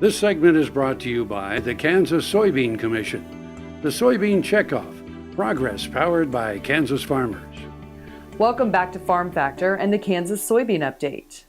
This segment is brought to you by the Kansas Soybean Commission, the Soybean Checkoff, progress powered by Kansas farmers. Welcome back to Farm Factor and the Kansas Soybean Update.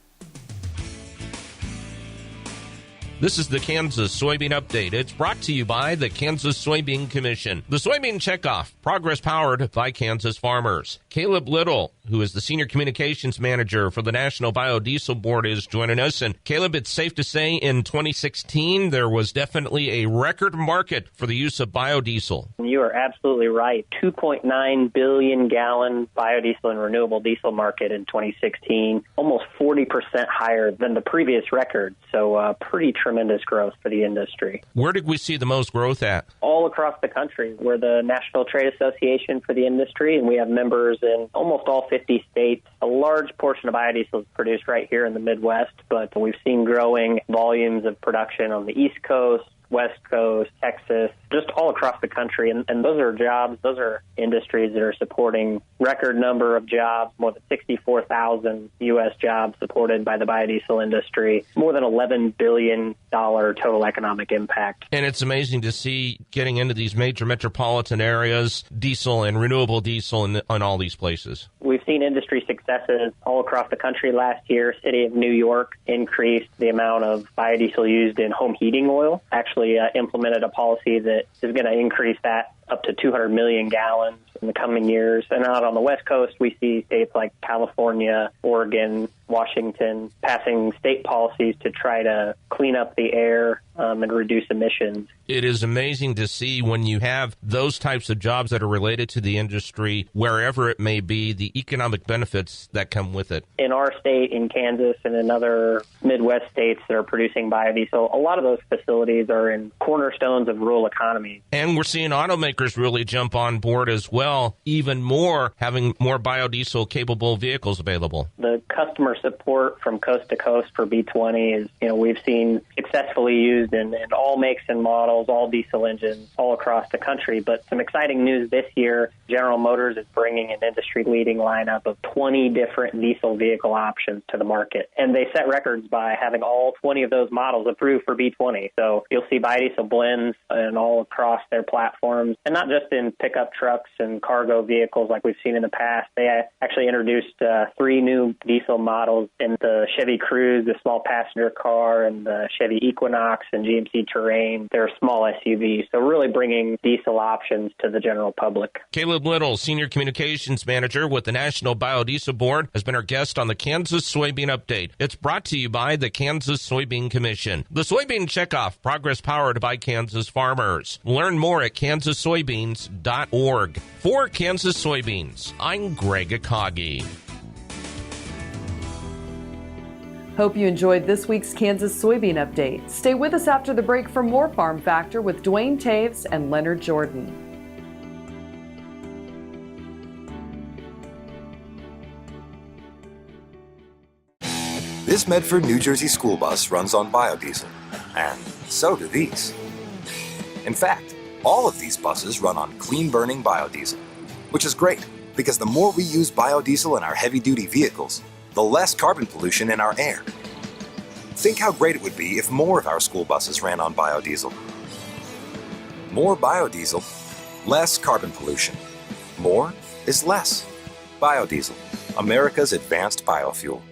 This is the Kansas Soybean Update. It's brought to you by the Kansas Soybean Commission. The Soybean Checkoff, progress powered by Kansas farmers. Kaleb Little, who is the Senior Communications Manager for the National Biodiesel Board, is joining us. And Kaleb, it's safe to say in 2016, there was definitely a record market for the use of biodiesel. You are absolutely right. 2.9 billion gallon biodiesel and renewable diesel market in 2016, almost 40% higher than the previous record. So pretty tremendous growth for the industry. Where did we see the most growth at? All across the country. We're the National Trade Association for the industry, and we have members in almost all 50 states. A large portion of biodiesel is produced right here in the Midwest, but we've seen growing volumes of production on the East Coast, West Coast, Texas, just all across the country. And those are jobs, those are industries that are supporting record number of jobs, more than 64,000 U.S. jobs supported by the biodiesel industry, more than $11 billion total economic impact. And it's amazing to see getting into these major metropolitan areas, diesel and renewable diesel in all these places. We've seen industry successes all across the country last year. City of New York increased the amount of biodiesel used in home heating oil, actually implemented a policy that is going to increase that up to 200 million gallons in the coming years. And out on the West Coast, we see states like California, Oregon, Washington passing state policies to try to clean up the air and reduce emissions. It is amazing to see when you have those types of jobs that are related to the industry, wherever it may be, the economic benefits that come with it. In our state, in Kansas, and in other Midwest states that are producing biodiesel, a lot of those facilities are in cornerstones of rural economies. And we're seeing automakers really jump on board as well, even more, having more biodiesel-capable vehicles available. The customer support from coast to coast for B20 is, we've seen successfully used in all makes and models, all diesel engines, all across the country. But some exciting news this year, General Motors is bringing an industry-leading lineup of 20 different diesel vehicle options to the market. And they set records by having all 20 of those models approved for B20. So you'll see biodiesel blends and all across their platforms, and not just in pickup trucks and cargo vehicles like we've seen in the past. They actually introduced 3 new diesel models in the Chevy Cruze, the small passenger car, and the Chevy Equinox and GMC Terrain. They're small SUVs, so really bringing diesel options to the general public. Kaleb Little, Senior Communications Manager with the National Biodiesel Board, has been our guest on the Kansas Soybean Update. It's brought to you by the Kansas Soybean Commission. The Soybean Checkoff, progress powered by Kansas farmers. Learn more at kansassoybeans.org. For Kansas Soybeans, I'm Greg Akagi. Hope you enjoyed this week's Kansas Soybean Update. Stay with us after the break for more Farm Factor with Dwayne Taves and Leonard Jordan. This Medford, New Jersey school bus runs on biodiesel, and so do these. In fact, all of these buses run on clean-burning biodiesel, which is great because the more we use biodiesel in our heavy-duty vehicles, the less carbon pollution in our air. Think how great it would be if more of our school buses ran on biodiesel. More biodiesel, less carbon pollution. More is less. Biodiesel, America's advanced biofuel.